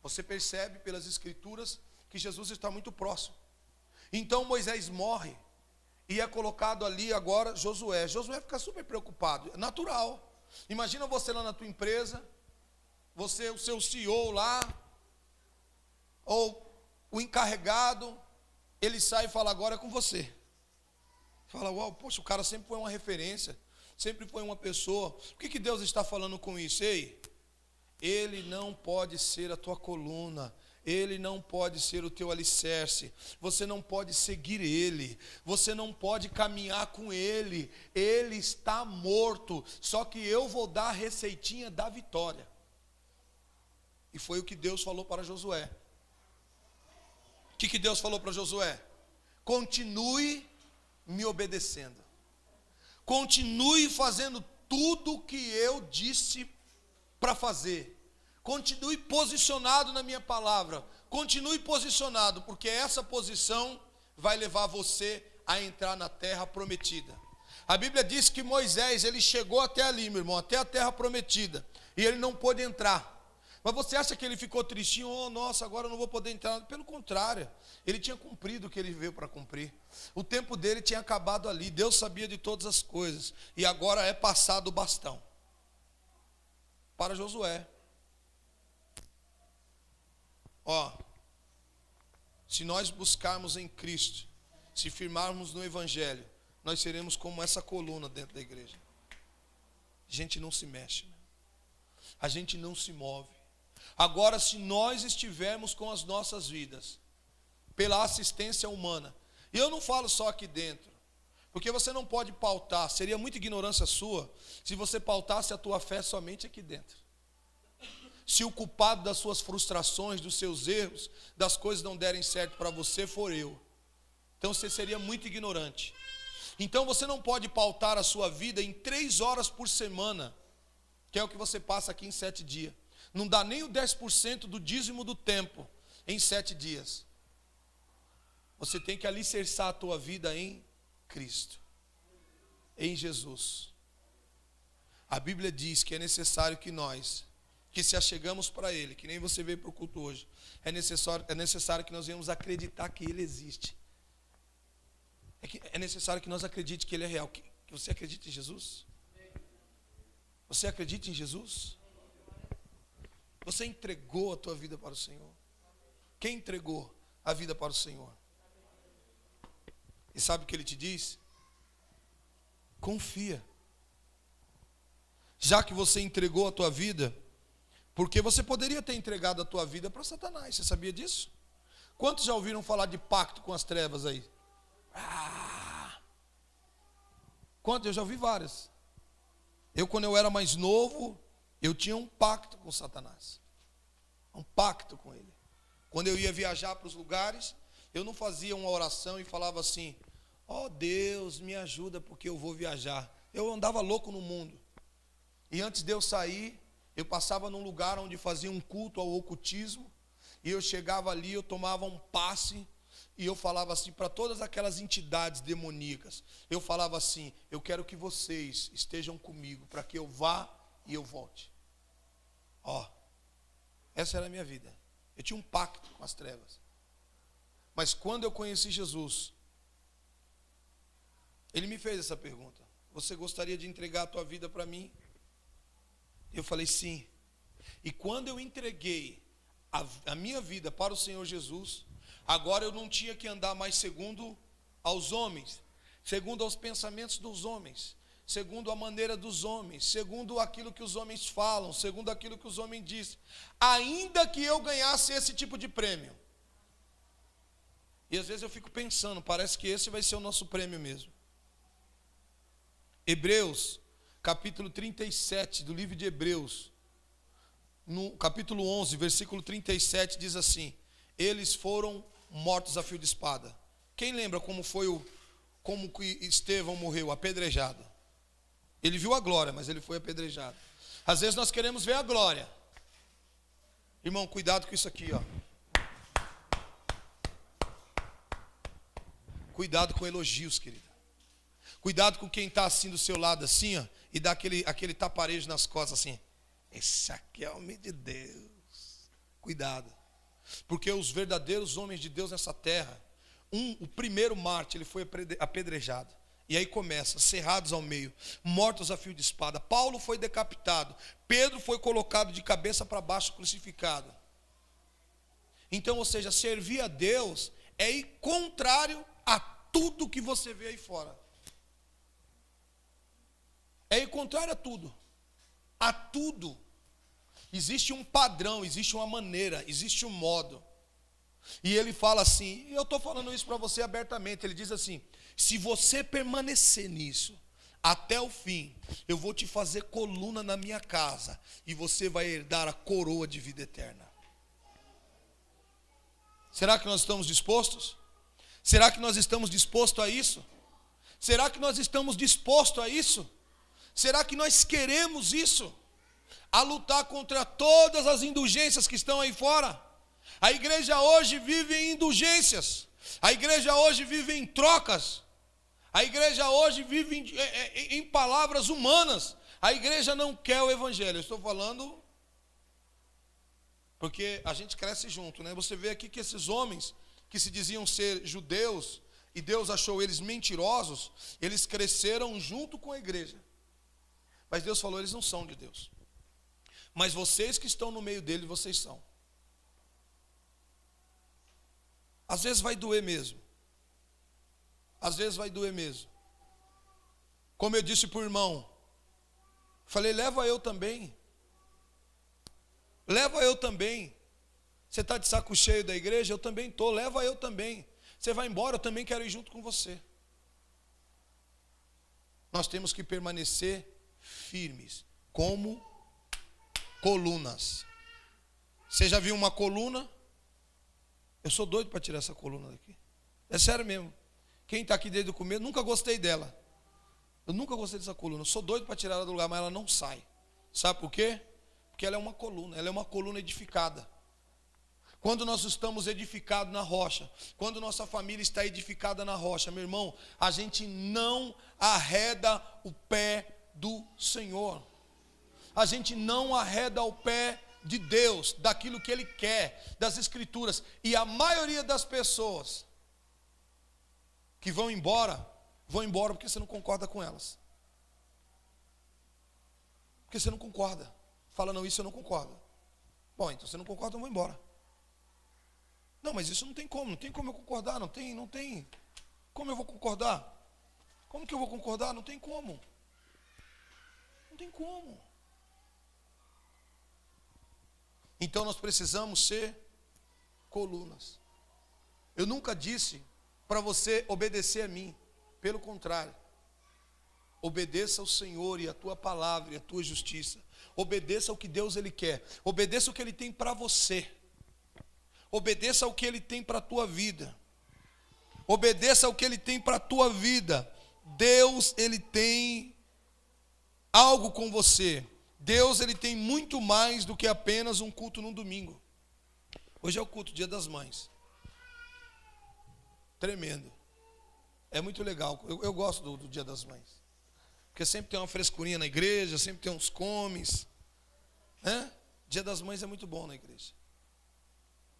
Você percebe pelas escrituras que Jesus está muito próximo. Então Moisés morre e é colocado ali agora Josué. Josué fica super preocupado, é natural. Imagina você lá na tua empresa, você, o seu CEO lá, ou o encarregado, ele sai e fala: agora é com você. Fala: uau, poxa, o cara sempre foi uma referência, sempre foi uma pessoa. O que Deus está falando com isso? Ei, ele não pode ser a tua coluna, ele não pode ser o teu alicerce, você não pode seguir ele, você não pode caminhar com ele, ele está morto, só que eu vou dar a receitinha da vitória. E foi o que Deus falou para Josué. que Deus falou para Josué? Continue me obedecendo. Continue fazendo tudo o que eu disse para fazer. Continue posicionado na minha palavra. Continue posicionado, porque essa posição vai levar você a entrar na terra prometida. A Bíblia diz que Moisés, ele chegou até ali, meu irmão, até a terra prometida, e ele não pôde entrar. Mas você acha que ele ficou tristinho? Oh, nossa, agora eu não vou poder entrar. Pelo contrário, ele tinha cumprido o que ele veio para cumprir. O tempo dele tinha acabado ali. Deus sabia de todas as coisas. E agora é passado o bastão para Josué. Ó, se nós buscarmos em Cristo, se firmarmos no Evangelho, nós seremos como essa coluna dentro da igreja. A gente não se mexe, a gente não se move. Agora, se nós estivermos com as nossas vidas, pela assistência humana, e eu não falo só aqui dentro, porque você não pode pautar, seria muita ignorância sua, se você pautasse a tua fé somente aqui dentro. Se o culpado das suas frustrações, dos seus erros, das coisas não derem certo para você, for eu, então você seria muito ignorante. Então você não pode pautar a sua vida em 3 horas por semana, que é o que você passa aqui em 7 dias. Não dá nem o 10% do dízimo do tempo em 7 dias. Você tem que alicerçar a tua vida em Cristo, em Jesus. A Bíblia diz que é necessário que nós, que se achegamos para Ele, que nem você veio para o culto hoje, é necessário que nós venhamos acreditar que Ele existe. É necessário que nós acreditemos que Ele é real. Que você acredita em Jesus? Você acredita em Jesus? Você entregou a tua vida para o Senhor? Quem entregou a vida para o Senhor? E sabe o que Ele te diz? Confia. Já que você entregou a tua vida, porque você poderia ter entregado a tua vida para Satanás, você sabia disso? Quantos já ouviram falar de pacto com as trevas aí? Quantos? Eu já ouvi várias. Quando eu era mais novo, eu tinha um pacto com Satanás. Um pacto com ele. Quando eu ia viajar para os lugares, eu não fazia uma oração e falava assim: ó Deus, me ajuda porque eu vou viajar. Eu andava louco no mundo. E antes de eu sair, eu passava num lugar onde fazia um culto ao ocultismo. E eu chegava ali, eu tomava um passe. E eu falava assim para todas aquelas entidades demoníacas. Eu falava assim: eu quero que vocês estejam comigo para que eu vá e eu volte. Ó, essa era a minha vida. Eu tinha um pacto com as trevas. Mas quando eu conheci Jesus, Ele me fez essa pergunta: você gostaria de entregar a tua vida para mim? Eu falei sim. E quando eu entreguei a minha vida para o Senhor Jesus, agora eu não tinha que andar mais segundo aos homens, segundo aos pensamentos dos homens, segundo a maneira dos homens, segundo aquilo que os homens falam, segundo aquilo que os homens dizem, ainda que eu ganhasse esse tipo de prêmio. E às vezes eu fico pensando, parece que esse vai ser o nosso prêmio mesmo. Hebreus, capítulo 37 do livro de Hebreus, no capítulo 11, versículo 37, diz assim: eles foram mortos a fio de espada. Quem lembra como que Estevão morreu? Apedrejado. Ele viu a glória, mas ele foi apedrejado. Às vezes nós queremos ver a glória. Irmão, cuidado com isso aqui, ó. Cuidado com elogios, querido. Cuidado com quem está assim do seu lado, assim, ó, e dá aquele taparejo nas costas, assim. Esse aqui é o homem de Deus. Cuidado. Porque os verdadeiros homens de Deus nessa terra, o primeiro mártir, ele foi apedrejado. E aí começa, cerrados ao meio, mortos a fio de espada. Paulo foi decapitado. Pedro foi colocado de cabeça para baixo, crucificado. Então, ou seja, servir a Deus é ir contrário a tudo que você vê aí fora. É ir contrário a tudo. A tudo. Existe um padrão, existe uma maneira, existe um modo. E ele fala assim, e eu estou falando isso para você abertamente, ele diz assim: se você permanecer nisso até o fim, eu vou te fazer coluna na minha casa, e você vai herdar a coroa de vida eterna. Será que nós estamos dispostos? Será que nós estamos dispostos a isso? Será que nós estamos dispostos a isso? Será que nós queremos isso? A lutar contra todas as indulgências que estão aí fora. A igreja hoje vive em indulgências. A igreja hoje vive em trocas. A igreja hoje vive em palavras humanas. A igreja não quer o evangelho. Eu estou falando porque a gente cresce junto, né? Você vê aqui que esses homens que se diziam ser judeus e Deus achou eles mentirosos, eles cresceram junto com a igreja. Mas Deus falou, eles não são de Deus. Mas vocês que estão no meio dele, vocês são. Às vezes vai doer mesmo. Às vezes vai doer mesmo. Como eu disse para o irmão, falei, leva eu também. Leva eu também. Você está de saco cheio da igreja? Eu também estou, leva eu também. Você vai embora, eu também quero ir junto com você. Nós temos que permanecer firmes, como colunas. Você já viu uma coluna? Eu sou doido para tirar essa coluna daqui. É sério mesmo. Quem está aqui desde o começo, nunca gostei dela. Eu nunca gostei dessa coluna. Eu sou doido para tirar ela do lugar, mas ela não sai. Sabe por quê? Porque ela é uma coluna. Ela é uma coluna edificada. Quando nós estamos edificados na rocha, quando nossa família está edificada na rocha, meu irmão, a gente não arreda o pé do Senhor. A gente não arreda o pé de Deus, daquilo que Ele quer, das Escrituras. E a maioria das pessoas que vão embora porque você não concorda com elas. Porque você não concorda. Fala, não, isso eu não concordo. Bom, então você não concorda, eu vou embora. Não, mas isso não tem como eu concordar, não tem. Como eu vou concordar? Como que eu vou concordar? Não tem como. Não tem como. Então nós precisamos ser colunas. Eu nunca disse para você obedecer a mim. Pelo contrário. Obedeça ao Senhor e a tua palavra e a tua justiça. Obedeça ao que Deus Ele quer. Obedeça o que Ele tem para você. Obedeça ao que Ele tem para a tua vida. Obedeça ao que Ele tem para a tua vida. Deus, Ele tem algo com você. Deus, Ele tem muito mais do que apenas um culto no domingo. Hoje é o culto, Dia das Mães. Tremendo. É muito legal. Eu gosto do Dia das Mães. Porque sempre tem uma frescurinha na igreja, sempre tem uns comes. Né? Dia das Mães é muito bom na igreja.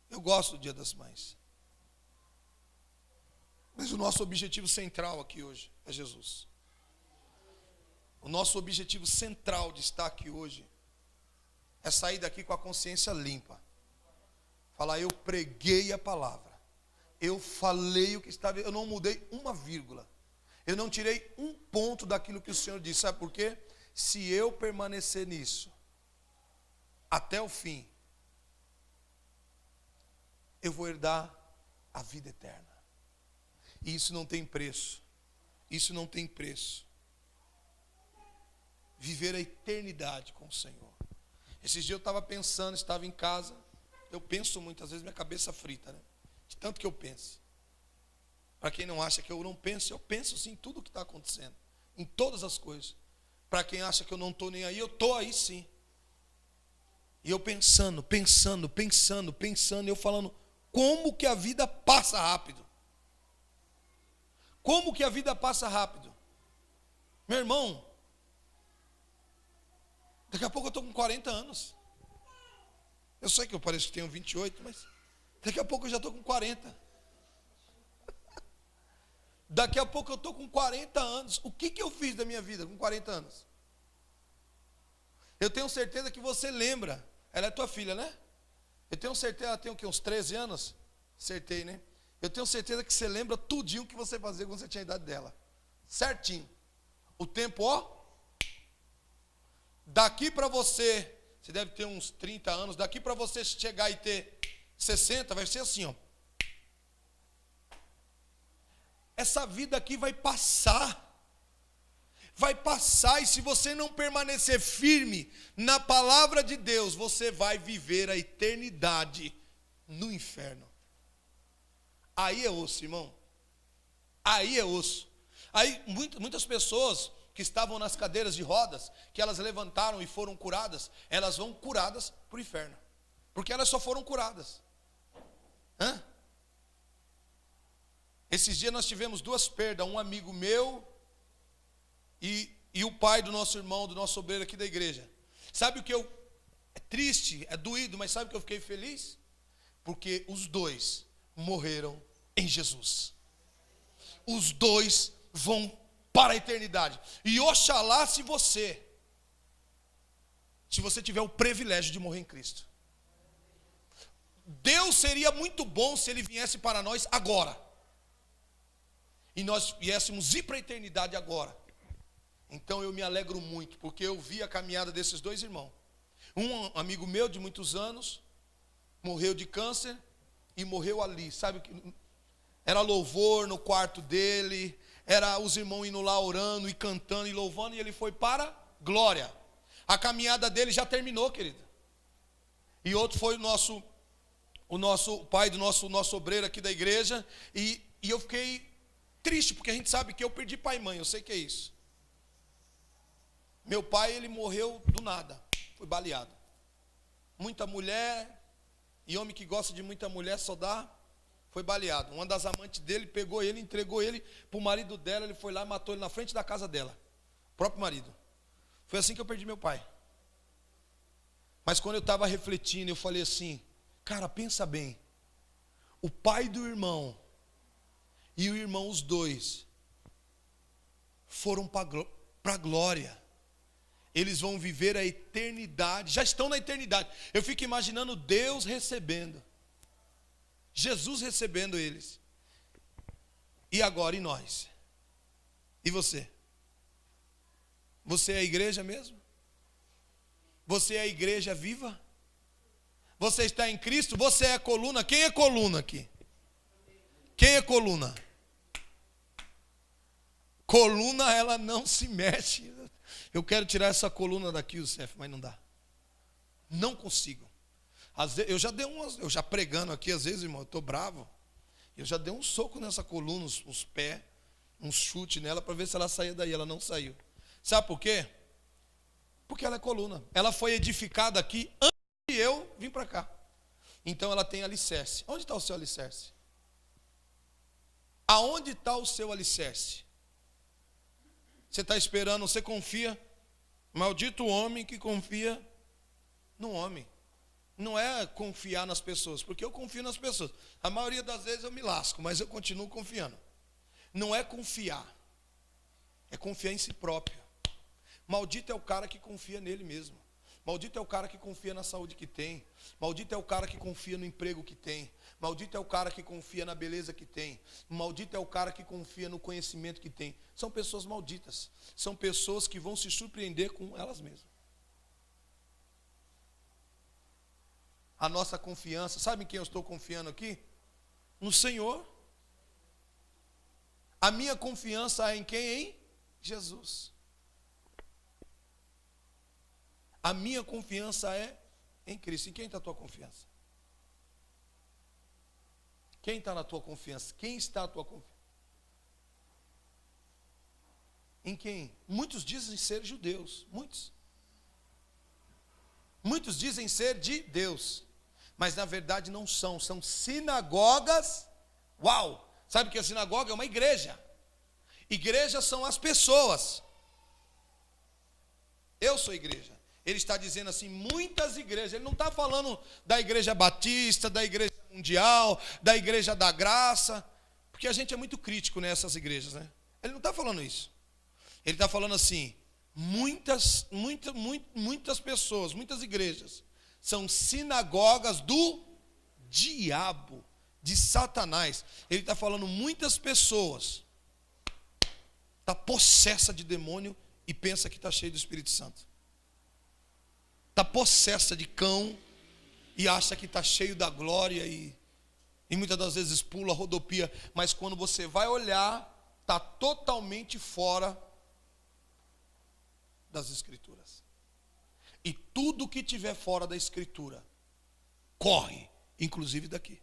Eu gosto do Dia das Mães. Mas o nosso objetivo central aqui hoje é Jesus. O nosso objetivo central de estar aqui hoje é sair daqui com a consciência limpa. Falar, eu preguei a palavra. Eu falei o que estava, eu não mudei uma vírgula. Eu não tirei um ponto daquilo que o Senhor disse. Sabe por quê? Se eu permanecer nisso até o fim, eu vou herdar a vida eterna. E isso não tem preço. Isso não tem preço. Viver a eternidade com o Senhor. Esses dias eu estava pensando, estava em casa. Eu penso muitas vezes, minha cabeça frita, né? De tanto que eu penso. Para quem não acha que eu não penso, eu penso sim em tudo o que está acontecendo. Em todas as coisas. Para quem acha que eu não estou nem aí, eu estou aí sim. E eu pensando, e eu falando, como que a vida passa rápido. Como que a vida passa rápido. Meu irmão, daqui a pouco eu estou com 40 anos. Eu sei que eu pareço que tenho 28, mas daqui a pouco eu já estou com 40. Daqui a pouco eu estou com 40 anos. O que eu fiz da minha vida com 40 anos? Eu tenho certeza que você lembra. Ela é tua filha, né? Eu tenho certeza, ela tem o quê? Uns 13 anos? Acertei, né? Eu tenho certeza que você lembra tudinho que você fazia quando você tinha a idade dela. Certinho. O tempo, ó. Daqui para você deve ter uns 30 anos. Daqui para você chegar e ter 60, vai ser assim, ó. Essa vida aqui vai passar. Vai passar, e se você não permanecer firme na palavra de Deus, você vai viver a eternidade no inferno. Aí é osso, irmão. Aí é osso. Aí muitas pessoas que estavam nas cadeiras de rodas, que elas levantaram e foram curadas, elas vão curadas para o inferno. Porque elas só foram curadas. Hã? Esses dias nós tivemos 2 perdas, um amigo meu e o pai do nosso irmão, do nosso obreiro aqui da igreja. Sabe o que é triste, é doído, mas sabe o que eu fiquei feliz? Porque os 2 morreram em Jesus. Os 2 vão para a eternidade. E oxalá se você tiver o privilégio de morrer em Cristo. Deus seria muito bom se Ele viesse para nós agora. E nós viéssemos ir para a eternidade agora. Então eu me alegro muito, porque eu vi a caminhada desses 2 irmãos. Um amigo meu de muitos anos morreu de câncer e morreu ali. Sabe o que? Era louvor no quarto dele, era os irmãos indo lá orando e cantando e louvando, e ele foi para glória. A caminhada dele já terminou, querido. E outro foi o nosso pai do nosso obreiro aqui da igreja, e eu fiquei triste, porque a gente sabe que eu perdi pai e mãe, eu sei que é isso. Meu pai, ele morreu do nada, foi baleado. Muita mulher, e homem que gosta de muita mulher só dá, foi baleado. Uma das amantes dele pegou ele, entregou ele para o marido dela, ele foi lá e matou ele na frente da casa dela, o próprio marido. Foi assim que eu perdi meu pai. Mas quando eu estava refletindo, eu falei assim, cara, pensa bem, o pai do irmão e o irmão, os 2, foram para a glória. Eles vão viver a eternidade, já estão na eternidade. Eu fico imaginando Deus recebendo, Jesus recebendo eles. E agora, e nós? E você? Você é a igreja mesmo? Você é a igreja viva? Você está em Cristo? Você é a coluna? Quem é coluna aqui? Quem é coluna? Coluna, ela não se mexe. Eu quero tirar essa coluna daqui, Youssef, mas não dá. Não consigo. Às vezes, eu já pregando aqui, às vezes, irmão, eu estou bravo. Eu já dei um soco nessa coluna, os pés, um chute nela para ver se ela saía daí. Ela não saiu. Sabe por quê? Porque ela é coluna. Ela foi edificada aqui antes de eu vir para cá. Então ela tem alicerce. Onde está o seu alicerce? Aonde está o seu alicerce? Você está esperando, você confia? Maldito o homem que confia no homem. Não é confiar nas pessoas, porque eu confio nas pessoas. A maioria das vezes eu me lasco, mas eu continuo confiando. Não é confiar, é confiar em si próprio. Maldito é o cara que confia nele mesmo. Maldito é o cara que confia na saúde que tem. Maldito é o cara que confia no emprego que tem. Maldito é o cara que confia na beleza que tem. Maldito é o cara que confia no conhecimento que tem. São pessoas malditas. São pessoas que vão se surpreender com elas mesmas. A nossa confiança, sabe em quem eu estou confiando aqui? No Senhor. A minha confiança é em quem? Em Jesus. A minha confiança é em Cristo. Em quem está a tua confiança? Quem está na tua confiança? Quem está a tua confiança? Em quem? Muitos dizem ser judeus. Muitos. Muitos dizem ser de Deus. Mas na verdade não são. São sinagogas. Uau! Sabe o que é sinagoga? É uma igreja. Igrejas são as pessoas. Eu sou igreja. Ele está dizendo assim, muitas igrejas. Ele não está falando da igreja batista, da igreja mundial, da igreja da graça, porque a gente é muito crítico nessas igrejas, né? Ele não está falando isso. Ele está falando assim, muitas pessoas, muitas igrejas são sinagogas do diabo, de Satanás. Ele está falando muitas pessoas está possessa de demônio e pensa que está cheio do Espírito Santo. Está possessa de cão e acha que está cheio da glória e muitas das vezes pula, rodopia, mas quando você vai olhar, está totalmente fora das Escrituras. E tudo que tiver fora da Escritura, corre, inclusive daqui.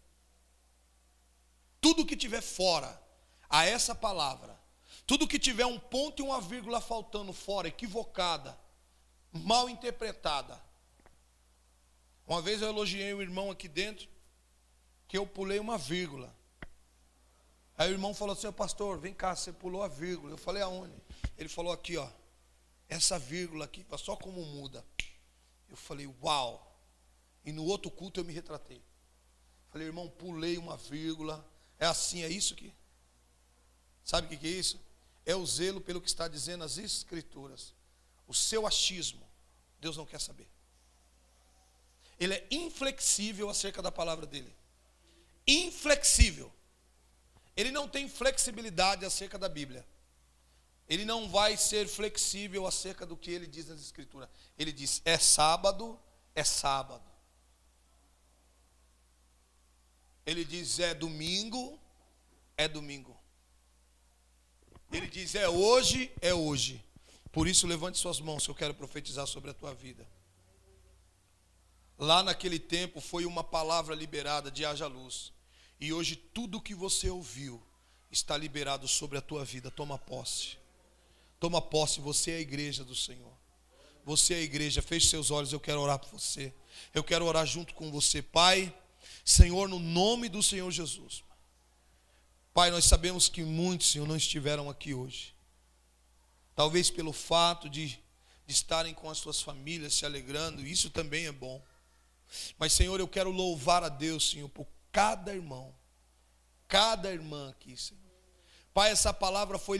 tudo que tiver fora a essa palavra, tudo que tiver um ponto e uma vírgula faltando fora, equivocada, mal interpretada. Uma vez eu elogiei um irmão aqui dentro, que eu pulei uma vírgula. Aí o irmão falou assim: pastor, vem cá, você pulou a vírgula. Eu falei: aonde? Ele falou: aqui, ó, essa vírgula aqui, só como muda. Eu falei: uau. E no outro culto eu me retratei. Falei: irmão, pulei uma vírgula. É assim, é isso aqui. Sabe o que é isso? É o zelo pelo que está dizendo as Escrituras. O seu achismo, Deus não quer saber. Ele é inflexível acerca da palavra dele. Inflexível. Ele não tem flexibilidade acerca da Bíblia. Ele não vai ser flexível acerca do que ele diz nas Escrituras. Ele diz: é sábado, é sábado. Ele diz: é domingo, é domingo. Ele diz: é hoje, é hoje. Por isso, levante suas mãos, que eu quero profetizar sobre a tua vida. Lá naquele tempo foi uma palavra liberada de haja luz. E hoje tudo que você ouviu está liberado sobre a tua vida. Toma posse. Toma posse, você é a igreja do Senhor. Você é a igreja, feche seus olhos, eu quero orar por você. Eu quero orar junto com você. Pai, Senhor, no nome do Senhor Jesus. Pai, nós sabemos que muitos, Senhor, não estiveram aqui hoje. Talvez pelo fato de estarem com as suas famílias se alegrando, isso também é bom. Mas, Senhor, eu quero louvar a Deus, Senhor, por cada irmão, cada irmã aqui, Senhor. Pai, essa palavra foi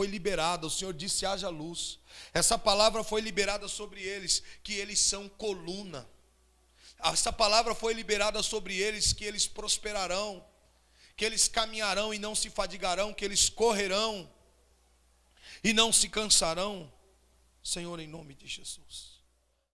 liberada, o Senhor disse: haja luz. Essa palavra foi liberada sobre eles, que eles são coluna. Essa palavra foi liberada sobre eles, que eles prosperarão, que eles caminharão e não se fadigarão, que eles correrão e não se cansarão. Senhor, em nome de Jesus.